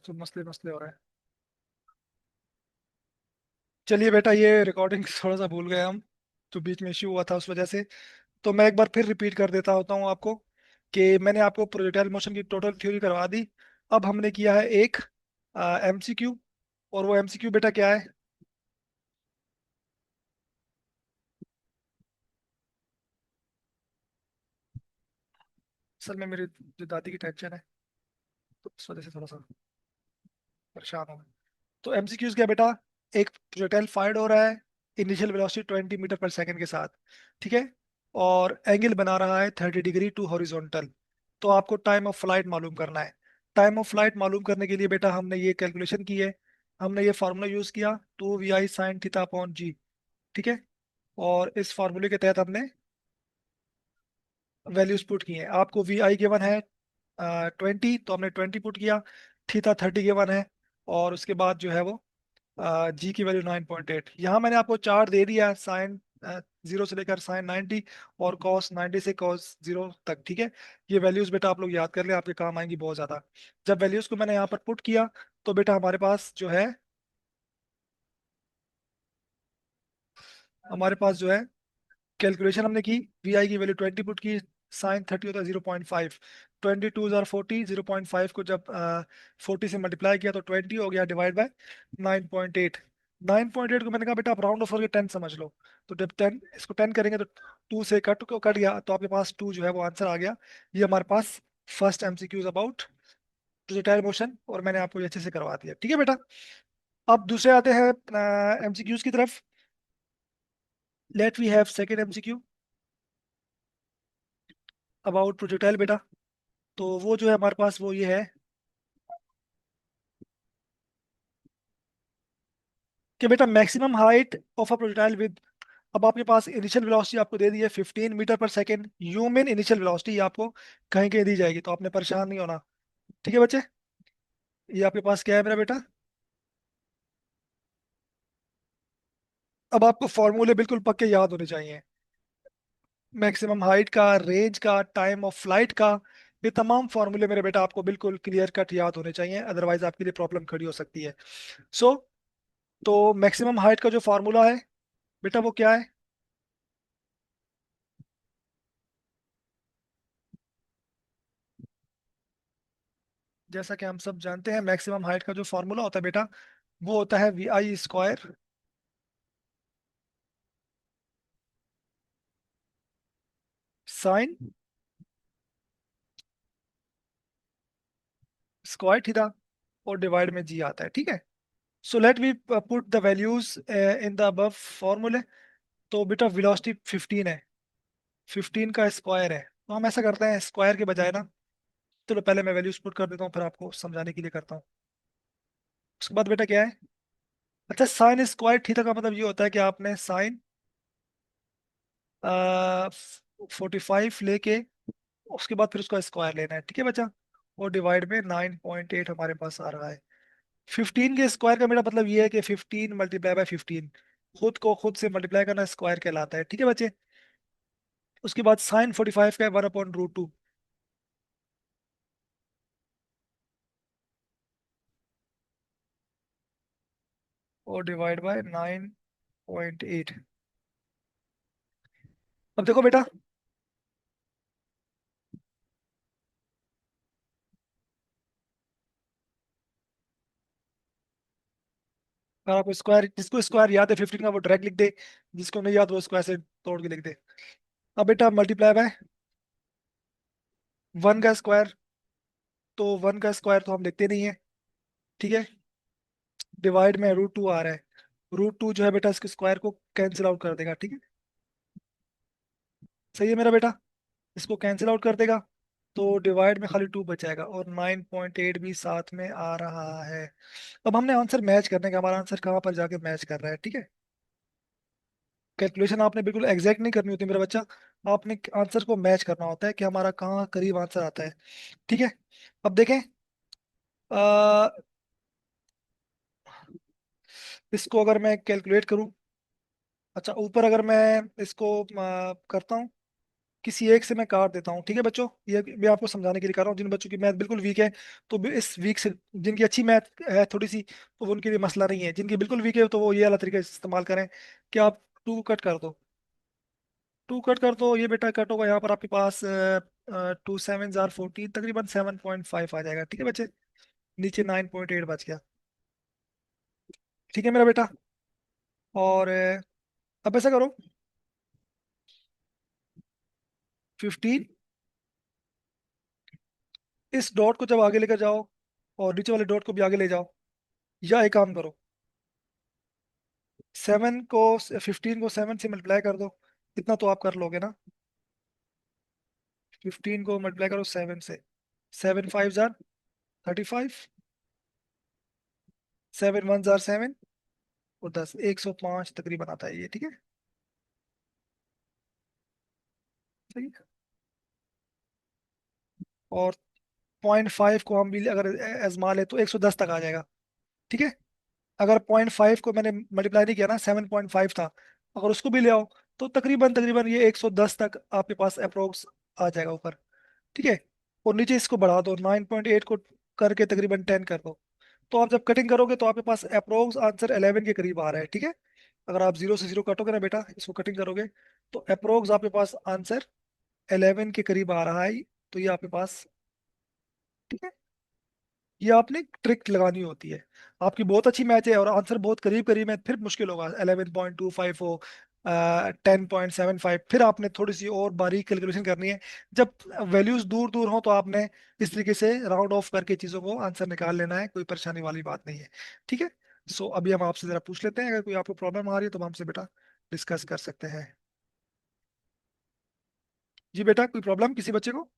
तो मसले मसले हो रहे हैं। चलिए बेटा, ये रिकॉर्डिंग थोड़ा सा भूल गए हम। तो बीच में इश्यू हुआ था उस वजह से। तो मैं एक बार फिर रिपीट कर देता होता हूँ आपको कि मैंने आपको प्रोजेक्टाइल मोशन की टोटल थ्योरी करवा दी। अब हमने किया है एक एमसीक्यू। और वो एमसीक्यू बेटा क्या है? असल में मेरी जो दादी की टेंशन है, तो इस वजह से थोड़ा सा परेशान हो गए। तो एमसीक्यूज क्या बेटा? एक प्रोजेक्टाइल फायर्ड हो रहा है इनिशियल वेलोसिटी 20 मीटर पर सेकंड के साथ, ठीक है? और एंगल बना रहा है 30 डिग्री टू हॉरिजॉन्टल। तो आपको टाइम ऑफ फ्लाइट मालूम करना है। टाइम ऑफ फ्लाइट मालूम करने के लिए बेटा हमने ये कैलकुलेशन की है। हमने ये फार्मूला यूज किया, 2 VI sin थीटा अपॉन जी, ठीक है? और इस फार्मूले के तहत हमने वैल्यूज पुट की हैं। आपको VI गिवन है 20, तो हमने 20 पुट किया। थीटा 30 गिवन है। और उसके बाद जो है वो जी की वैल्यू 9.8। यहाँ मैंने आपको चार्ट दे दिया, साइन 0 से लेकर साइन 90 और कॉस 90 से कॉस 0 तक, ठीक है? ये वैल्यूज बेटा आप लोग याद कर ले, आपके काम आएंगी बहुत ज्यादा। जब वैल्यूज को मैंने यहाँ पर पुट किया, तो बेटा हमारे पास जो है कैलकुलेशन हमने की। VI की वैल्यू 20 पुट की। साइन 30 होता है 0.5। 22 जार 40, 0.5 को जब 40 से मल्टीप्लाई किया तो 20 हो गया, डिवाइड बाय 9.8। 9.8 को मैंने कहा बेटा आप राउंड ऑफ करके 10 समझ लो। तो जब 10 इसको 10 करेंगे तो 2 से कट गया, तो आपके पास 2 जो है वो आंसर आ गया। ये हमारे पास first MCQ about projectile motion, और मैंने आपको ये अच्छे से करवा दिया, ठीक है बेटा? अब दूसरे आते हैं MCQs की तरफ। Let we have second MCQ about projectile बेटा। तो वो जो है हमारे पास वो ये है कि बेटा maximum height of a projectile with. अब आपके पास इनिशियल वेलोसिटी आपको दे दी है 15 मीटर पर सेकेंड। ह्यूमन इनिशियल वेलोसिटी आपको कहीं कहीं दी जाएगी, तो आपने परेशान नहीं होना, ठीक है बच्चे? ये आपके पास क्या है मेरा बेटा? अब आपको फॉर्मूले बिल्कुल पक्के याद होने चाहिए। मैक्सिमम हाइट का, रेंज का, टाइम ऑफ फ्लाइट का, ये तमाम फॉर्मूले मेरे बेटा आपको बिल्कुल क्लियर कट याद होने चाहिए, अदरवाइज आपके लिए प्रॉब्लम खड़ी हो सकती है। सो तो मैक्सिमम हाइट का जो फार्मूला है बेटा वो क्या है? जैसा कि हम सब जानते हैं, मैक्सिमम हाइट का जो फॉर्मूला होता है बेटा, वो होता है VI square sine square theta और डिवाइड में जी आता है, ठीक है? So let we put the values in the above फॉर्मूले। तो बेटा वेलोसिटी 15 है, 15 का स्क्वायर है, तो हम ऐसा करते हैं स्क्वायर के बजाय ना, चलो पहले मैं वैल्यूज पुट कर देता हूँ, फिर आपको समझाने के लिए करता हूँ। उसके बाद बेटा क्या है? अच्छा, साइन स्क्वायर थीटा का मतलब ये होता है कि आपने साइन 45 लेके उसके बाद फिर उसका स्क्वायर लेना है, ठीक है बच्चा? और डिवाइड में 9.8 हमारे पास आ रहा है। 15 के स्क्वायर का मेरा मतलब ये है कि 15 × 15। खुद को खुद से मल्टीप्लाई करना स्क्वायर कहलाता है, ठीक है बच्चे? उसके बाद साइन 45 का है 1/√2 और डिवाइड बाय 9.8। अब देखो बेटा, अगर आपको स्क्वायर, जिसको स्क्वायर याद है 15 का वो डायरेक्ट लिख दे, जिसको नहीं याद वो स्क्वायर से तोड़ के लिख दे। अब बेटा मल्टीप्लाई बाय 1 का स्क्वायर, तो 1 का स्क्वायर तो हम लिखते नहीं है, ठीक है? डिवाइड में √2 आ रहा है। √2 जो है बेटा इसके स्क्वायर को कैंसिल आउट कर देगा, ठीक है? सही है मेरा बेटा? इसको कैंसिल आउट कर देगा, तो डिवाइड में खाली 2 बचाएगा और 9.8 भी साथ में आ रहा है। अब हमने आंसर मैच करने का, हमारा आंसर कहाँ पर जाके मैच कर रहा है, ठीक है? कैलकुलेशन आपने बिल्कुल एग्जैक्ट नहीं करनी होती मेरा बच्चा। आपने आंसर को मैच करना होता है कि हमारा कहाँ करीब आंसर आता है, ठीक है? अब देखें, अ, इसको अगर मैं कैलकुलेट करूं, अच्छा ऊपर अगर मैं इसको करता हूँ, किसी एक से मैं काट देता हूँ, ठीक है बच्चों। ये मैं आपको समझाने के लिए कर रहा हूँ, जिन बच्चों की मैथ बिल्कुल वीक है, तो इस वीक से, जिनकी अच्छी मैथ है थोड़ी सी, तो वो उनके लिए मसला नहीं है। जिनकी बिल्कुल वीक है तो वो ये वाला तरीका इस्तेमाल करें कि आप टू कट कर दो। टू कट कर दो, ये बेटा कट होगा यहाँ पर आपके पास 2 7 जार 14, तकरीबन 7.5 आ जाएगा, ठीक है बच्चे। नीचे 9.8 बच गया, ठीक है मेरा बेटा। और अब ऐसा करो, 15, इस डॉट को जब आगे लेकर जाओ और नीचे वाले डॉट को भी आगे ले जाओ, या एक काम करो, 15 को 7 से मल्टीप्लाई कर दो। इतना तो आप कर लोगे ना। 15 को मल्टीप्लाई करो 7 से, 7 5 जार 35, 7 1 जार 7, और 10, 105 तकरीबन आता है ये, ठीक है। सही है। और 0.5 को हम भी अगर आजमा ले तो 110 तक आ जाएगा, ठीक है। अगर 0.5 को मैंने मल्टीप्लाई नहीं किया ना, 7.5 था, अगर उसको भी ले आओ तो तकरीबन तकरीबन ये 110 तक आपके पास अप्रोक्स आ जाएगा ऊपर, ठीक है। और नीचे इसको बढ़ा दो, 9.8 को करके तकरीबन 10 कर दो। तो आप जब कटिंग करोगे तो आपके पास अप्रोक्स आंसर 11 के करीब आ रहा है, ठीक है। अगर आप 0 से 0 काटोगे ना बेटा, इसको कटिंग करोगे, तो अप्रोक्स आपके पास आंसर 11 के करीब आ रहा है। तो ये आपके पास, ठीक है। ये आपने ट्रिक लगानी होती है। आपकी बहुत अच्छी मैच है और आंसर बहुत करीब करीब है, फिर मुश्किल होगा, 11.25 हो, 10.75, फिर आपने थोड़ी सी और बारीक कैलकुलेशन करनी है। जब वैल्यूज दूर दूर हो तो आपने इस तरीके से राउंड ऑफ करके चीज़ों को आंसर निकाल लेना है, कोई परेशानी वाली बात नहीं है, ठीक है। सो अभी हम आपसे जरा पूछ लेते हैं, अगर कोई आपको प्रॉब्लम आ रही है तो हम हमसे बेटा डिस्कस कर सकते हैं। जी बेटा, कोई प्रॉब्लम किसी बच्चे को?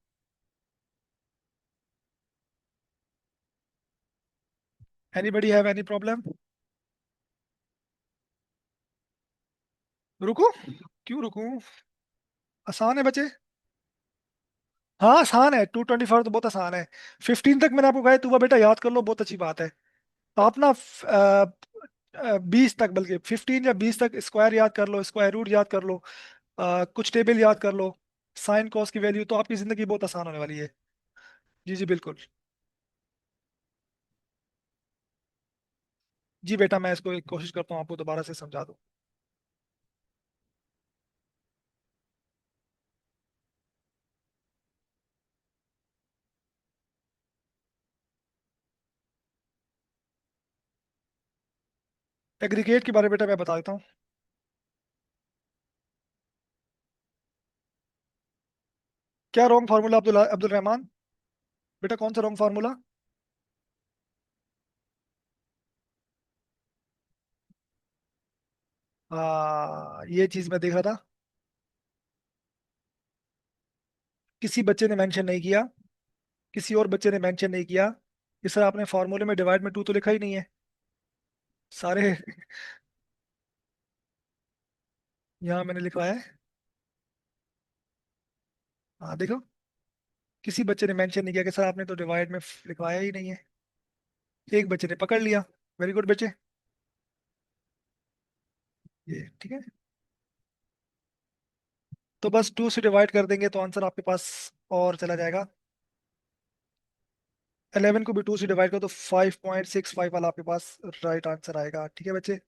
Anybody have any problem? रुको, क्यों रुकूं? आसान है बच्चे। हाँ आसान है, 224 तो बहुत आसान है। 15 तक मैंने आपको कहा है, तू बेटा याद कर लो, बहुत अच्छी बात है। आप ना 20 तक, बल्कि 15 या 20 तक स्क्वायर याद कर लो, स्क्वायर रूट याद कर लो, कुछ टेबल याद कर लो, साइन कॉस की वैल्यू, तो आपकी जिंदगी बहुत आसान होने वाली है। जी जी बिल्कुल। जी बेटा, मैं इसको एक कोशिश करता हूँ आपको दोबारा से समझा दूँ। एग्रीगेट के बारे में बेटा मैं बता देता हूँ। क्या रॉन्ग फार्मूला अब्दुल अब्दुल रहमान? बेटा कौन सा रॉन्ग फार्मूला? ये चीज मैं देख रहा था, किसी बच्चे ने मेंशन नहीं किया, किसी और बच्चे ने मेंशन नहीं किया। इस सर आपने फॉर्मूले में डिवाइड में टू तो लिखा ही नहीं है सारे। यहाँ मैंने लिखवाया है, हाँ देखो, किसी बच्चे ने मेंशन नहीं किया कि सर आपने तो डिवाइड में लिखवाया ही नहीं है। एक बच्चे ने पकड़ लिया, वेरी गुड बच्चे। ये ठीक है। तो बस 2 से डिवाइड कर देंगे तो आंसर आपके पास और चला जाएगा। 11 को भी 2 से डिवाइड कर तो 5.65 वाला आपके पास राइट आंसर आएगा, ठीक है बच्चे।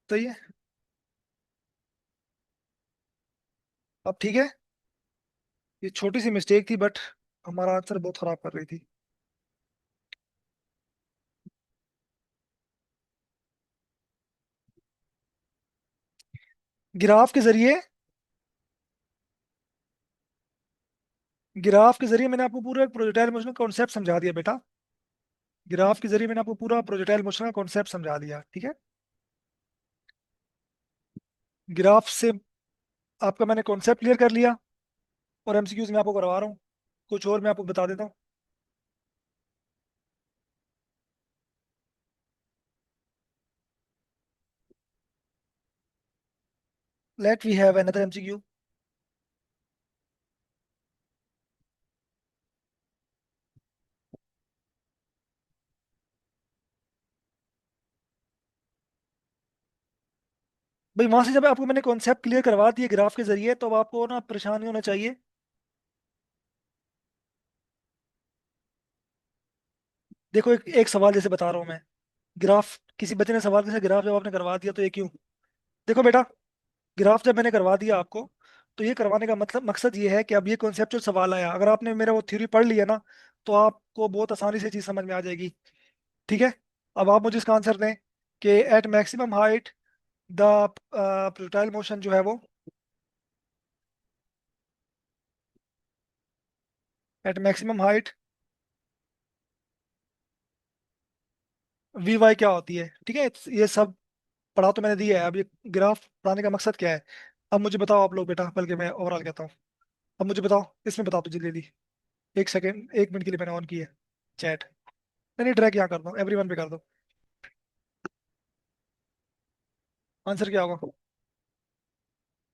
सही है। अब ठीक है, ये छोटी सी मिस्टेक थी बट हमारा आंसर बहुत खराब कर रही थी। ग्राफ के जरिए, ग्राफ के जरिए मैंने आपको पूरा प्रोजेक्टाइल मोशन का कॉन्सेप्ट समझा दिया बेटा। ग्राफ के जरिए मैंने आपको पूरा प्रोजेक्टाइल मोशन का कॉन्सेप्ट समझा दिया, ठीक है। ग्राफ से आपका मैंने कॉन्सेप्ट क्लियर कर लिया, और एमसीक्यूज में आपको करवा रहा हूँ। कुछ और मैं आपको बता देता हूँ। Let we have another MCQ. भाई वहां से जब आपको मैंने कॉन्सेप्ट क्लियर करवा दिए ग्राफ के जरिए, तो अब आपको ना परेशान नहीं होना चाहिए। देखो एक सवाल जैसे बता रहा हूँ मैं, ग्राफ किसी बच्चे ने सवाल जैसे ग्राफ जब आपने करवा दिया तो ये क्यों। देखो बेटा, ग्राफ जब मैंने करवा दिया आपको, तो ये करवाने का मतलब मकसद ये है कि अब ये कॉन्सेप्चुअल सवाल आया, अगर आपने मेरा वो थ्योरी पढ़ लिया ना, तो आपको बहुत आसानी से चीज समझ में आ जाएगी। ठीक है। अब आप मुझे इसका आंसर दें कि at maximum height the projectile motion जो है वो, at maximum height v y क्या होती है। ठीक है, ये सब पढ़ा तो मैंने दिया है। अब ये ग्राफ पढ़ाने का मकसद क्या है। अब मुझे बताओ आप लोग बेटा, बल्कि मैं ओवरऑल कहता हूँ। अब मुझे बताओ, इसमें बताओ तो जल्दी जल्दी। एक सेकेंड, 1 मिनट के लिए मैंने ऑन की है चैट। नहीं नहीं, ड्रैग यहाँ कर दो, एवरीवन पे कर दो। आंसर क्या होगा।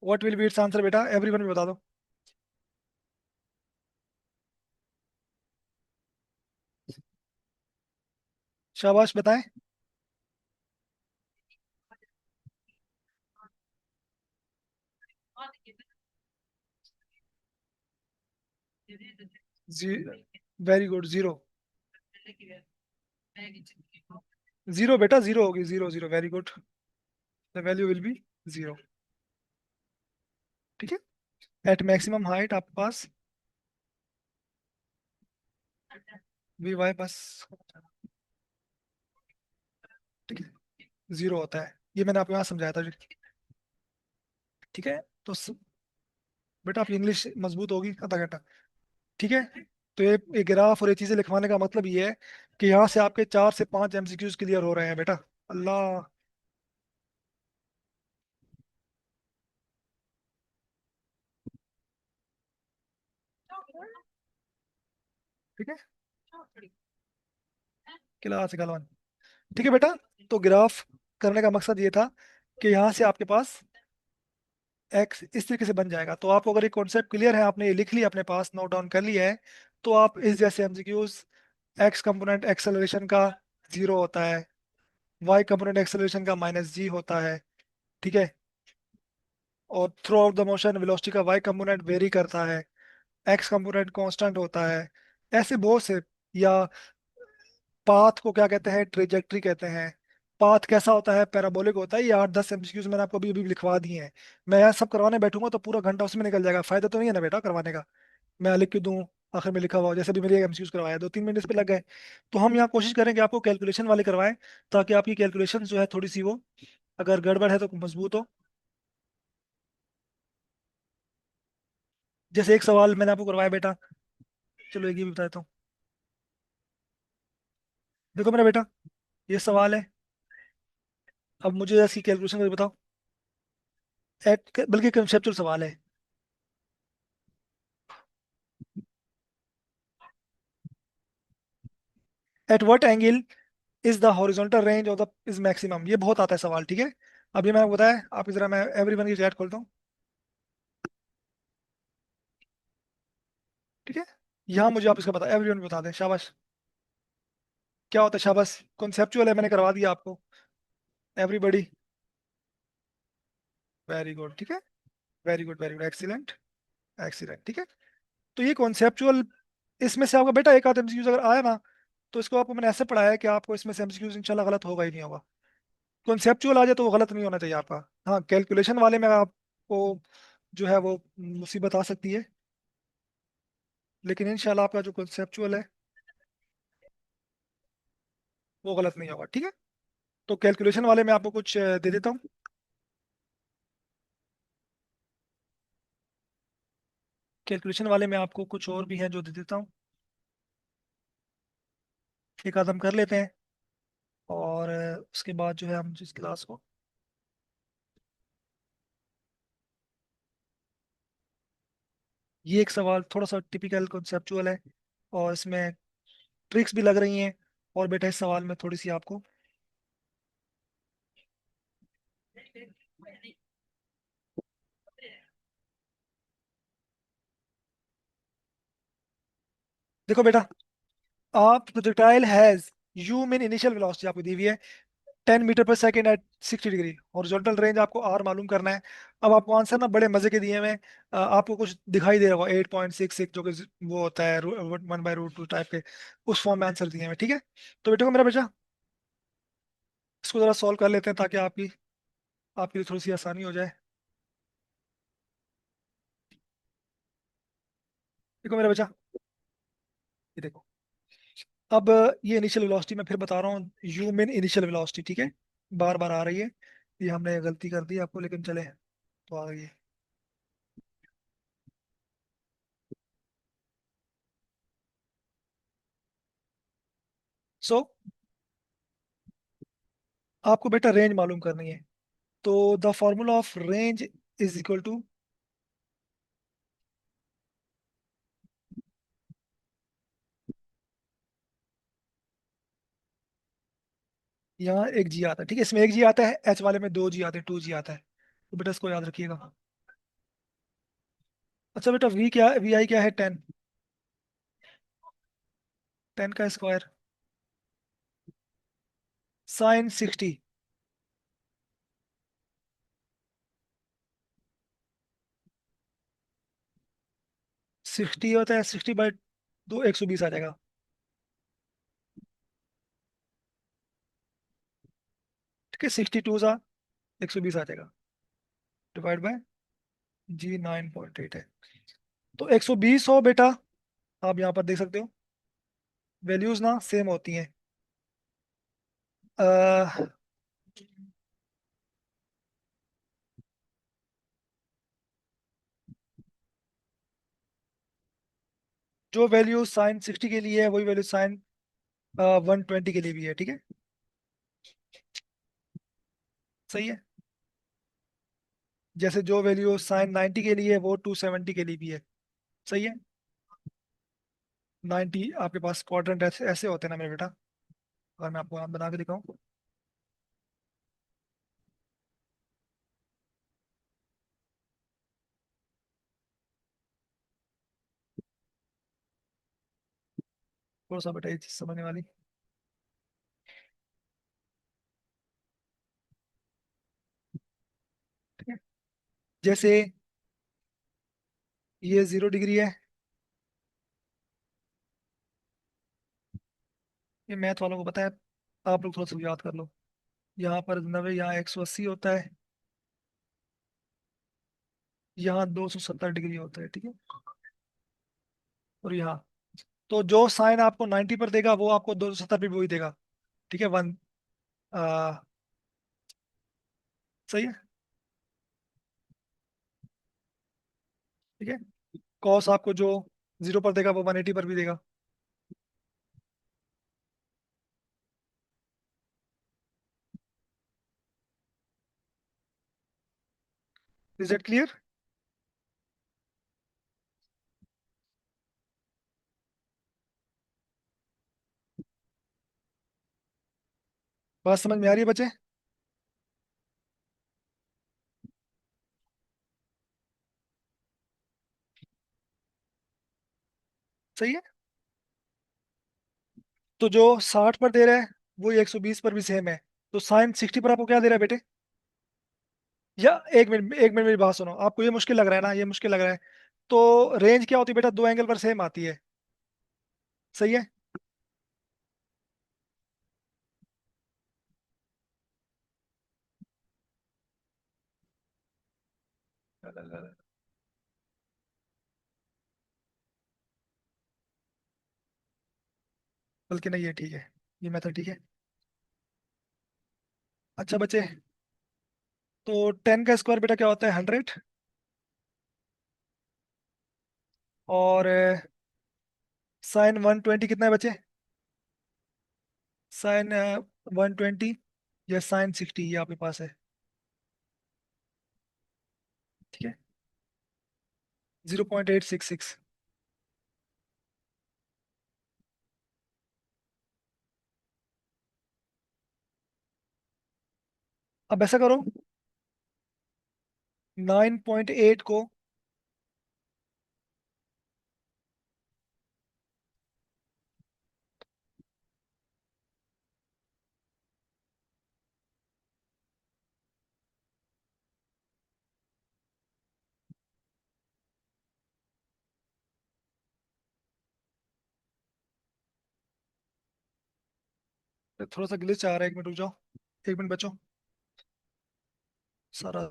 What will be it's answer बेटा, एवरीवन पे बता दो। शाबाश बताएं। जी, वेरी गुड, जीरो। जीरो बेटा, जीरो होगी, zero zero, very good. The value will be zero. ठीक है। एट मैक्सिमम हाइट आपके पास वी वाई बस, ठीक है, जीरो होता है। ये मैंने आपको यहाँ समझाया था। ठीक है। तो बेटा आपकी इंग्लिश मजबूत होगी आधा घंटा। ठीक है। तो ये ग्राफ और ये चीजें लिखवाने का मतलब ये है कि यहाँ से आपके 4 से 5 एमसीक्यूज क्लियर हो रहे हैं बेटा। अल्लाह। ठीक है, क्लास गलवान। ठीक है बेटा। तो ग्राफ करने का मकसद ये था कि यहाँ से आपके पास एक्स इस तरीके से बन जाएगा। तो आपको अगर ये कॉन्सेप्ट क्लियर है, आपने ये लिख लिया अपने पास, नोट डाउन कर लिया है, तो आप इस जैसे एमसीक्यूज, एक्स कंपोनेंट एक्सेलरेशन का जीरो होता है, वाई कंपोनेंट एक्सेलरेशन का -g होता है। ठीक है। और through out the motion velocity का वाई कंपोनेंट वेरी करता है, एक्स कंपोनेंट कांस्टेंट होता है। ऐसे बहुत से, या पाथ को क्या कहते हैं, ट्रेजेक्ट्री कहते हैं। पाथ कैसा होता है, पैराबोलिक होता है। ये 8-10 एमसीक्यूज मैंने आपको अभी अभी लिखवा दिए हैं। मैं यहाँ सब करवाने बैठूंगा तो पूरा घंटा उसमें निकल जाएगा, फायदा तो नहीं है ना बेटा करवाने का। मैं लिख के दूं, आखिर में लिखा हुआ हो, जैसे भी मेरे एमसीक्यूज करवाया 2-3 मिनट इस पे लग गए। तो हम यहाँ कोशिश करेंगे आपको कैलकुलेशन वाले करवाएं, ताकि आपकी कैलकुलेशन जो है थोड़ी सी वो, अगर गड़बड़ है तो मजबूत हो। जैसे एक सवाल मैंने आपको करवाया बेटा, चलो एक ये भी बता देता हूँ। देखो मेरा बेटा, ये सवाल है। अब मुझे इसकी कैलकुलेशन करके बताओ। बल्कि कंसेप्चुअल सवाल है। At what angle is the horizontal range of the is maximum. ये बहुत आता है सवाल। ठीक है। अब ये मैंने बताया आप, जरा मैं एवरीवन की चैट खोलता हूँ। ठीक है। यहाँ मुझे आप इसका बता, एवरीवन बता दें। शाबाश। क्या होता है शाबाश, कॉन्सेप्चुअल है, मैंने करवा दिया आपको। Everybody, very good. ठीक है, very good very good, excellent excellent. ठीक है। तो ये कॉन्सेप्चुअल, इसमें से आपका बेटा एक आध एमसीक्यूज अगर आया ना, तो इसको आपको मैंने ऐसे पढ़ाया है कि आपको इसमें से एमसीक्यूज इंशाल्लाह गलत होगा ही नहीं होगा। कॉन्सेप्चुअल आ जाए तो वो गलत नहीं होना चाहिए आपका। हाँ, कैलकुलेशन वाले में आपको जो है वो मुसीबत आ सकती है, लेकिन इंशाल्लाह आपका जो कॉन्सेप्चुअल है वो गलत नहीं होगा। ठीक है। तो कैलकुलेशन वाले में आपको कुछ दे देता हूँ। कैलकुलेशन वाले में आपको कुछ और भी है जो दे देता हूँ। एक आध हम कर लेते हैं, और उसके बाद जो है हम जिस क्लास को, ये एक सवाल थोड़ा सा टिपिकल कॉन्सेप्चुअल है, और इसमें ट्रिक्स भी लग रही हैं। और बेटा इस सवाल में थोड़ी सी आपको, देखो बेटा, आप projectile has you mean initial velocity आपको दी हुई है 10 मीटर पर second at 60 degree, horizontal range आपको आर मालूम करना है। अब आपको आंसर ना बड़े मजे के दिए हुए हैं। आपको कुछ दिखाई दे रहा होगा 8.66 जो कि वो होता है 1/√2 टाइप के, उस फॉर्म में आंसर दिए हुए हैं, ठीक है। तो बेटे को मेरा बेटा, इसको जरा सॉल्व कर लेते हैं ताकि आपकी आपके लिए थोड़ी सी आसानी हो जाए। देखो मेरा बच्चा, ये देखो। अब ये इनिशियल वेलोसिटी मैं फिर बता रहा हूँ, यू मीन इनिशियल वेलोसिटी, ठीक है। बार बार आ रही है, ये हमने गलती कर दी आपको, लेकिन चले तो आ गई है। सो आपको बेटा रेंज मालूम करनी है, तो the formula of range is equal to, यहाँ एक जी आता है, ठीक है, इसमें एक जी आता है, एच वाले में दो जी आते हैं, टू जी आता है, तो बेटा इसको याद रखिएगा। अच्छा बेटा, वी क्या, वी आई क्या है, 10, 10 का स्क्वायर साइन 60। 60 होता है, 60/2 120 आ जाएगा। ठीक है, 62 सा 120 आ जाएगा, डिवाइड बाय जी 9.8 है, तो 120 हो बेटा। आप यहाँ पर देख सकते हो, वैल्यूज ना सेम होती हैं। अह, जो वैल्यू साइन 60 के लिए है वही वैल्यू साइन 120 के लिए भी है, ठीक है। सही है, जैसे जो वैल्यू साइन 90 के लिए है वो 270 के लिए भी है। सही है। 90 आपके पास क्वाड्रेंट ऐसे ऐसे होते हैं ना मेरे बेटा, अगर मैं आपको बना के दिखाऊं। थोड़ा सा बेटा ये चीज समझने वाली, ठीक है। जैसे ये 0 डिग्री है, ये मैथ वालों को पता है, आप लोग थोड़ा सा याद कर लो। यहाँ पर 90, यहाँ 180 होता है, यहाँ 270 डिग्री होता है, ठीक है। और यहाँ, तो जो साइन आपको 90 पर देगा वो आपको 270 पे भी वही देगा, ठीक है। वन, आ, सही है, ठीक है। कॉस आपको जो 0 पर देगा वो 180 पर भी देगा। Is it clear? बात समझ में आ रही है बच्चे? सही है। तो जो 60 पर दे रहा है वो 120 पर भी सेम है, तो साइन 60 पर आपको क्या दे रहा है बेटे? या एक मिनट, एक मिनट मेरी बात सुनो, आपको ये मुश्किल लग रहा है ना, ये मुश्किल लग रहा है, तो रेंज क्या होती है बेटा, दो एंगल पर सेम आती है। सही है। बल्कि नहीं, ये ठीक है, ये मेथड ठीक है। अच्छा बच्चे, तो 10 का स्क्वायर बेटा क्या होता है, 100। और साइन 120 कितना है बच्चे? साइन 120 या साइन 60 ये आपके पास है, ठीक है। 0.866। अब ऐसा करो, 9.8 को थोड़ा सा ग्लिच आ रहा है, 1 मिनट रुक जाओ। 1 मिनट बचो। सारा।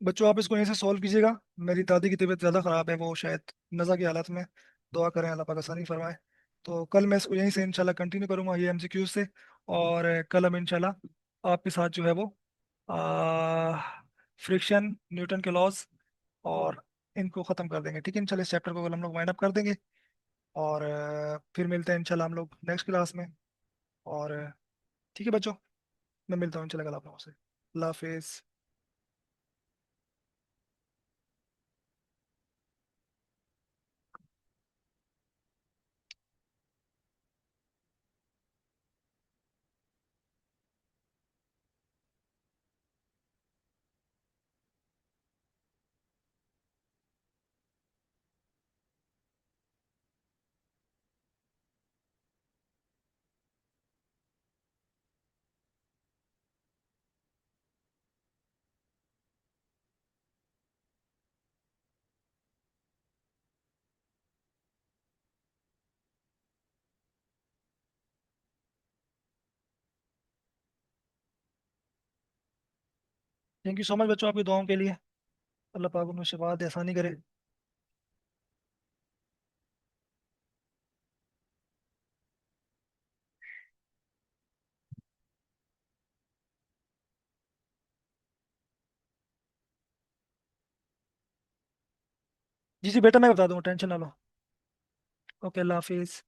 बच्चों आप इसको यहीं से सॉल्व कीजिएगा। मेरी दादी की तबीयत ज़्यादा ख़राब है, वो शायद नज़ा की हालत में। दुआ करें अल्लाह पाक आसानी फरमाए। तो कल मैं इसको यहीं से इंशाल्लाह कंटिन्यू करूँगा ये एमसीक्यू से। और कल हम इंशाल्लाह आपके साथ जो है वो फ्रिक्शन, न्यूटन के लॉज और इनको ख़त्म कर देंगे। ठीक है, इंशाल्लाह इस चैप्टर को कल हम लोग वाइंड अप कर देंगे। और फिर मिलते हैं इंशाल्लाह हम लोग नेक्स्ट क्लास में। और ठीक है बच्चों, मैं मिलता हूँ इंशाल्लाह कल आप लोगों से। अल्लाह हाफिज़। थैंक यू सो मच बच्चों आपकी दुआओं के लिए। अल्लाह पाक उन्हें शिफा दे, आसानी करे। जी जी बेटा, मैं बता दूंगा, टेंशन ना लो। ओके, अल्लाह हाफिज़।